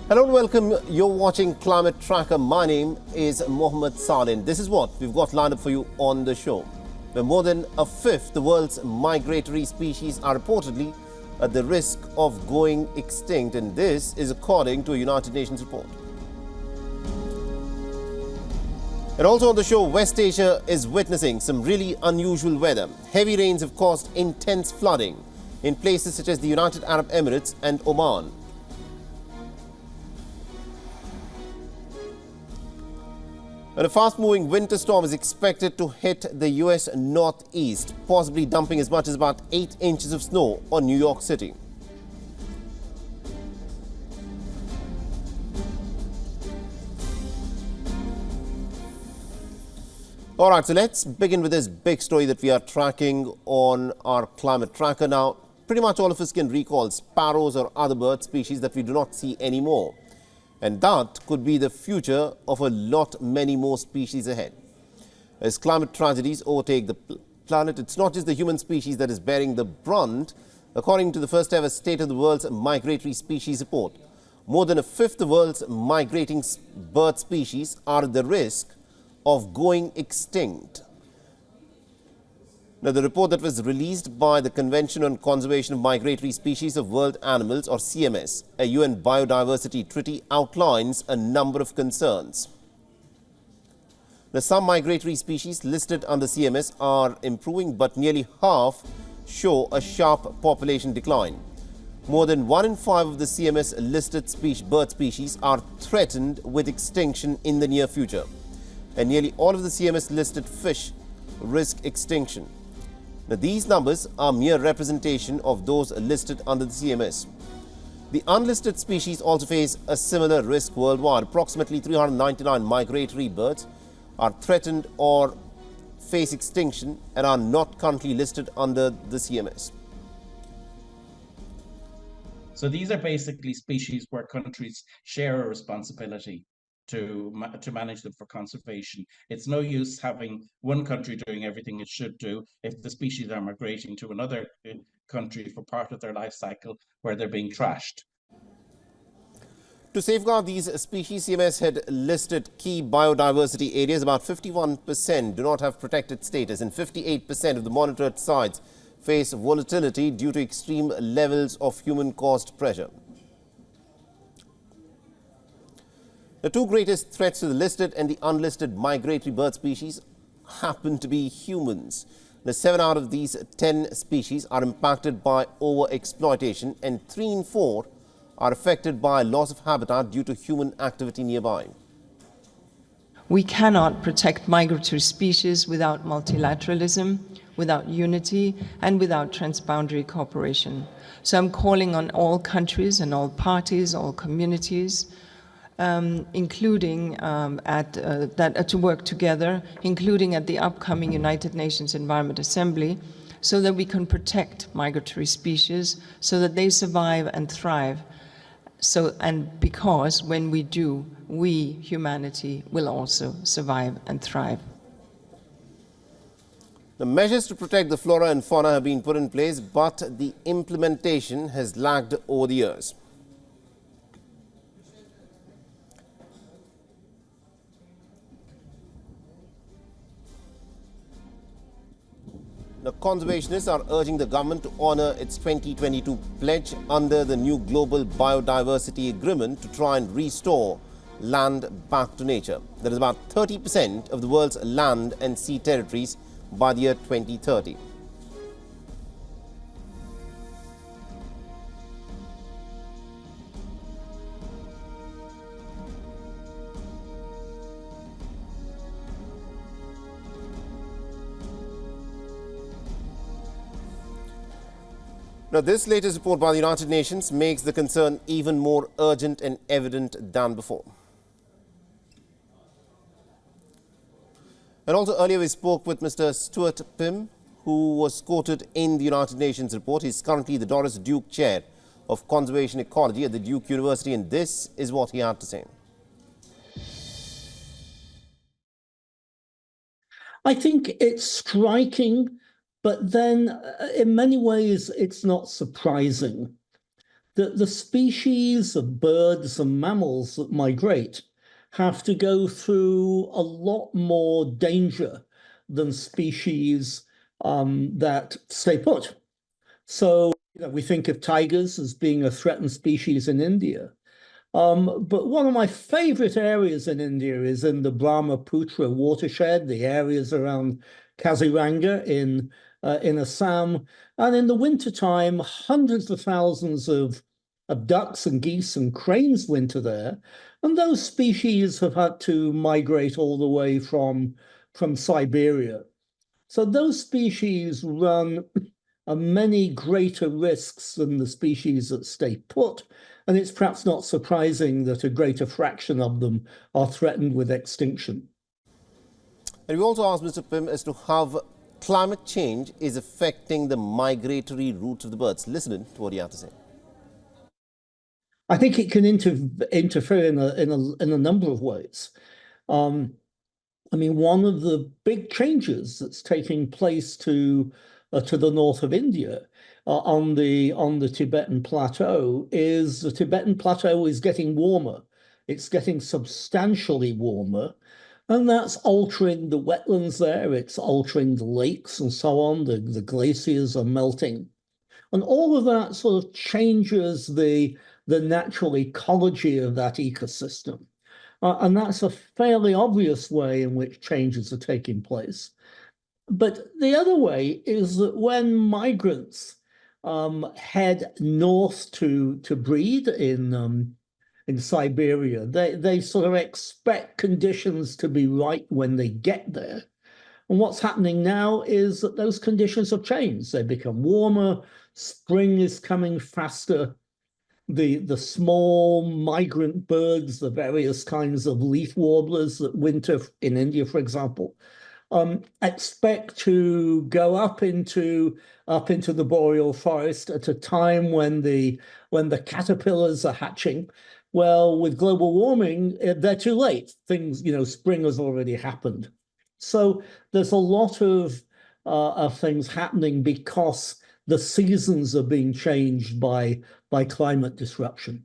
Hello and welcome. You're watching Climate Tracker. My name is Mohammed Salin. This is what we've got lined up for you on the show. Where more than a fifth of the world's migratory species are reportedly at the risk of going extinct, and this is according to a United Nations report. And also on the show, West Asia is witnessing some really unusual weather. Heavy rains have caused intense flooding in places such as the United Arab Emirates and Oman. And a fast-moving winter storm is expected to hit the U.S. northeast, possibly dumping as much as about 8 inches of snow on New York City. All right, so let's begin with this big story that we are tracking on our climate tracker. Now, pretty much all of us can recall sparrows or other bird species that we do not see anymore. And that could be the future of many more species ahead. As climate tragedies overtake the planet, it's not just the human species that is bearing the brunt. According to the first ever State of the World's Migratory Species report, more than a fifth of the world's migrating bird species are at the risk of going extinct. Now, the report that was released by the Convention on Conservation of Migratory Species of World Animals, or CMS, a UN biodiversity treaty, outlines a number of concerns. Now, some migratory species listed under CMS are improving, but nearly half show a sharp population decline. More than 1 in 5 of the CMS listed bird species are threatened with extinction in the near future, and nearly all of the CMS listed fish risk extinction. Now, these numbers are mere representation of those listed under the CMS. The unlisted species also face a similar risk worldwide. Approximately 399 migratory birds are threatened or face extinction and are not currently listed under the CMS. So these are basically species where countries share a responsibility to manage them for conservation. It's no use having one country doing everything it should do if the species are migrating to another country for part of their life cycle where they're being trashed. To safeguard these species, CMS had listed key biodiversity areas. About 51% do not have protected status, and 58% of the monitored sites face volatility due to extreme levels of human-caused pressure. The two greatest threats to the listed and the unlisted migratory bird species happen to be humans. The 7 out of these 10 species are impacted by overexploitation, and 3 in 4 are affected by loss of habitat due to human activity nearby. We cannot protect migratory species without multilateralism, without unity, and without transboundary cooperation. So I'm calling on all countries and all parties, all communities, including to work together, including at the upcoming United Nations Environment Assembly, so that we can protect migratory species, so that they survive and thrive. And because when we do, we, humanity, will also survive and thrive. The measures to protect the flora and fauna have been put in place, but the implementation has lagged over the years. The conservationists are urging the government to honour its 2022 pledge under the new Global Biodiversity Agreement to try and restore land back to nature. That is about 30% of the world's land and sea territories by the year 2030. Now, this latest report by the United Nations makes the concern even more urgent and evident than before. And also earlier we spoke with Mr. Stuart Pim, who was quoted in the United Nations report. He's currently the Doris Duke Chair of Conservation Ecology at the Duke University, and this is what he had to say. I think it's striking, but then in many ways it's not surprising. that the species of birds and mammals that migrate have to go through a lot more danger than species that stay put. So, we think of tigers as being a threatened species in India. But one of my favorite areas in India is in the Brahmaputra watershed, the areas around Kaziranga in Assam. And in the wintertime, hundreds of thousands of ducks and geese and cranes winter there. And those species have had to migrate all the way from Siberia. So those species run many greater risks than the species that stay put. And it's perhaps not surprising that a greater fraction of them are threatened with extinction. And we also asked Mr. Pim as to how climate change is affecting the migratory routes of the birds. Listen to what he had to say. I think it can interfere in a number of ways. I mean, one of the big changes that's taking place to the north of India on the Tibetan plateau is the Tibetan plateau is getting warmer. It's getting substantially warmer, and that's altering the wetlands there. It's altering the lakes and so on. The glaciers are melting, and all of that sort of changes the natural ecology of that ecosystem. And that's a fairly obvious way in which changes are taking place. But the other way is that when migrants head north to breed in Siberia, they sort of expect conditions to be right when they get there. And what's happening now is that those conditions have changed. They become warmer, spring is coming faster. The small migrant birds, the various kinds of leaf warblers that winter in India, for example, expect to go up into the boreal forest at a time when the caterpillars are hatching. Well, with global warming, they're too late. Things, spring has already happened. So there's a lot of things happening because the seasons are being changed by climate disruption.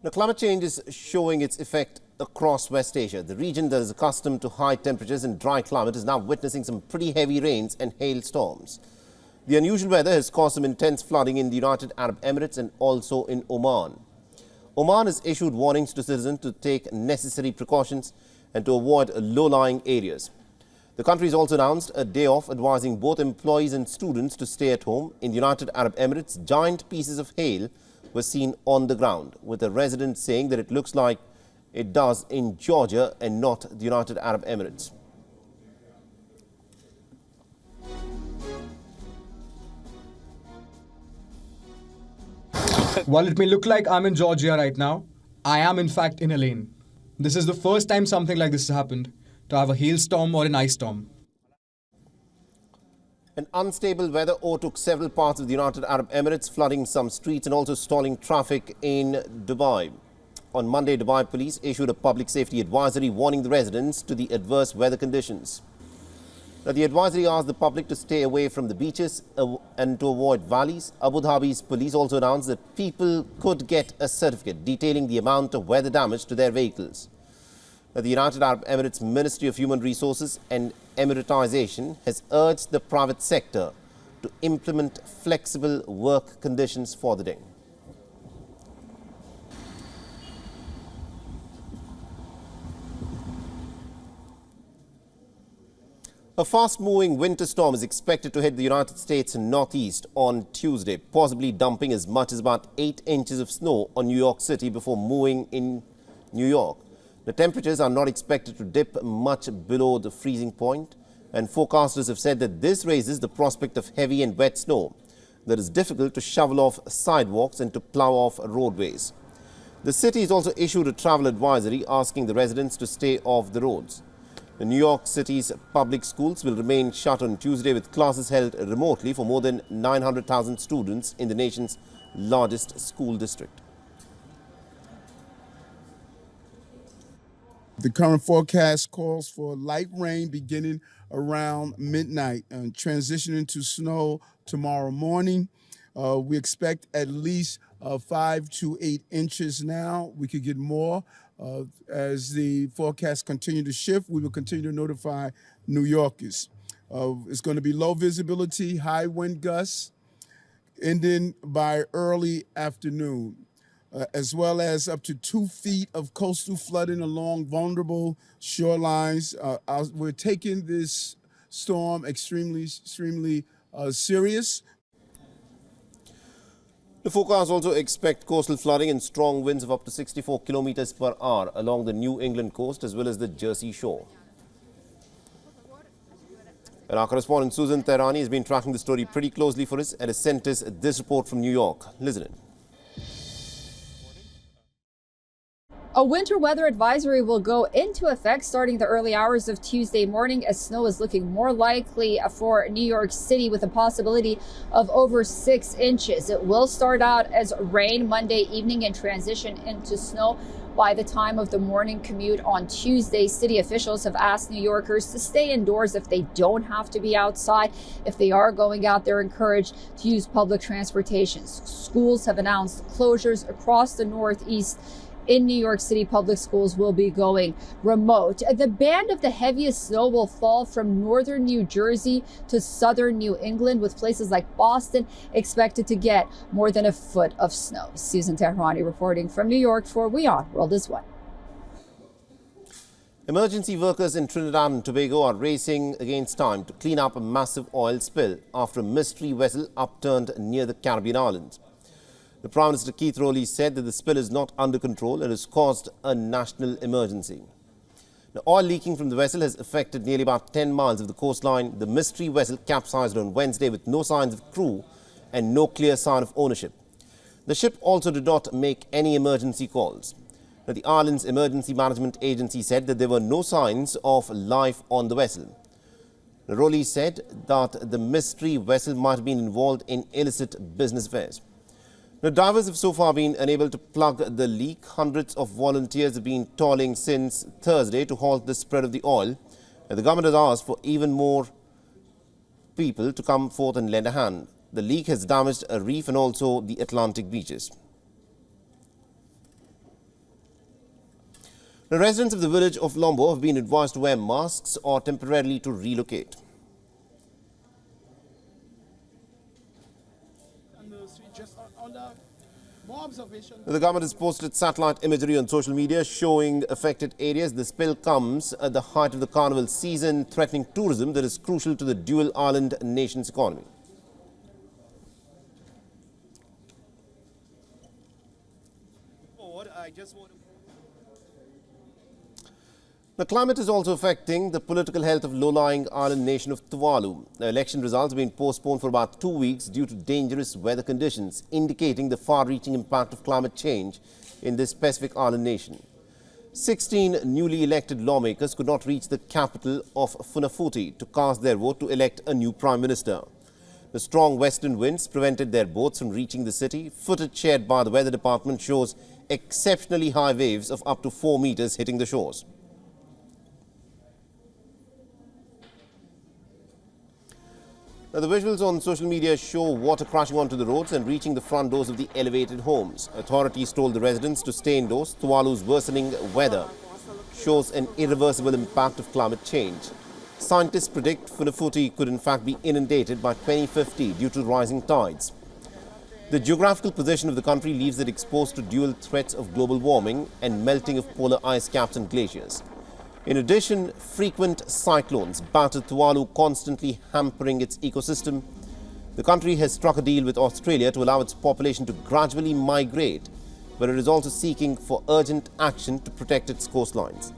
Now, climate change is showing its effect across West Asia. The region that is accustomed to high temperatures and dry climate is now witnessing some pretty heavy rains and hailstorms. The unusual weather has caused some intense flooding in the United Arab Emirates and also in Oman. Oman has issued warnings to citizens to take necessary precautions and to avoid low-lying areas. The country has also announced a day off, advising both employees and students to stay at home. In the United Arab Emirates, giant pieces of hail were seen on the ground, with a resident saying that it looks like it does in Georgia and not the United Arab Emirates. While it may look like I'm in Georgia right now, I am in fact in Elaine. This is the first time something like this has happened, to have a hailstorm or an ice storm. An unstable weather overtook several parts of the United Arab Emirates, flooding some streets and also stalling traffic in Dubai. On Monday, Dubai police issued a public safety advisory warning the residents to the adverse weather conditions. Now, the advisory asked the public to stay away from the beaches and to avoid valleys. Abu Dhabi's police also announced that people could get a certificate detailing the amount of weather damage to their vehicles. Now, the United Arab Emirates Ministry of Human Resources and Emiratization has urged the private sector to implement flexible work conditions for the day. A fast-moving winter storm is expected to hit the United States northeast on Tuesday, possibly dumping as much as about 8 inches of snow on New York City before moving in New York. The temperatures are not expected to dip much below the freezing point, and forecasters have said that this raises the prospect of heavy and wet snow that is difficult to shovel off sidewalks and to plow off roadways. The city has also issued a travel advisory asking the residents to stay off the roads. The New York City's public schools will remain shut on Tuesday, with classes held remotely for more than 900,000 students in the nation's largest school district. The current forecast calls for light rain beginning around midnight and transitioning to snow tomorrow morning. We expect at least 5 to 8 inches now. We could get more. As the forecasts continue to shift, we will continue to notify New Yorkers. It's going to be low visibility, high wind gusts, ending by early afternoon, as well as up to 2 feet of coastal flooding along vulnerable shorelines. We're taking this storm extremely serious. The forecast also expect coastal flooding and strong winds of up to 64 kilometers per hour along the New England coast as well as the Jersey Shore. And our correspondent Susan Tehrani has been tracking the story pretty closely for us and has sent us this report from New York. Listen in. A winter weather advisory will go into effect starting the early hours of Tuesday morning as snow is looking more likely for New York City with a possibility of over 6 inches. It will start out as rain Monday evening and transition into snow by the time of the morning commute on Tuesday. City officials have asked New Yorkers to stay indoors if they don't have to be outside. If they are going out, they're encouraged to use public transportation. Schools have announced closures across the Northeast. In New York City, public schools will be going remote. The band of the heaviest snow will fall from northern New Jersey to southern New England, with places like Boston expected to get more than a foot of snow. Susan Tehrani reporting from New York for WION World is One. Emergency workers in Trinidad and Tobago are racing against time to clean up a massive oil spill after a mystery vessel upturned near the Caribbean islands. The Prime Minister Keith Rowley said that the spill is not under control and has caused a national emergency. The oil leaking from the vessel has affected nearly about 10 miles of the coastline. The mystery vessel capsized on Wednesday with no signs of crew and no clear sign of ownership. The ship also did not make any emergency calls. Now, the island's emergency management agency said that there were no signs of life on the vessel. Rowley said that the mystery vessel might have been involved in illicit business affairs. Now, divers have so far been unable to plug the leak. Hundreds of volunteers have been toiling since Thursday to halt the spread of the oil. And the government has asked for even more people to come forth and lend a hand. The leak has damaged a reef and also the Atlantic beaches. The residents of the village of Lombo have been advised to wear masks or temporarily to relocate. The government has posted satellite imagery on social media showing affected areas. The spill comes at the height of the carnival season, threatening tourism that is crucial to the dual island nation's economy. The climate is also affecting the political health of low-lying island nation of Tuvalu. The election results have been postponed for about 2 weeks due to dangerous weather conditions, indicating the far-reaching impact of climate change in this Pacific island nation. 16 newly elected lawmakers could not reach the capital of Funafuti to cast their vote to elect a new prime minister. The strong western winds prevented their boats from reaching the city. Footage shared by the weather department shows exceptionally high waves of up to 4 meters hitting the shores. Now, the visuals on social media show water crashing onto the roads and reaching the front doors of the elevated homes. Authorities told the residents to stay indoors. Tuvalu's worsening weather shows an irreversible impact of climate change. Scientists predict Funafuti could in fact be inundated by 2050 due to rising tides. The geographical position of the country leaves it exposed to dual threats of global warming and melting of polar ice caps and glaciers. In addition, frequent cyclones batter Tuvalu, constantly hampering its ecosystem. The country has struck a deal with Australia to allow its population to gradually migrate, but it is also seeking for urgent action to protect its coastlines.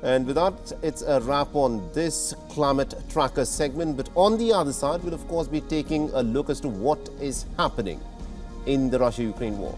And with that, it's a wrap on this Climate Tracker segment. But on the other side, we'll of course be taking a look as to what is happening in the Russia-Ukraine war.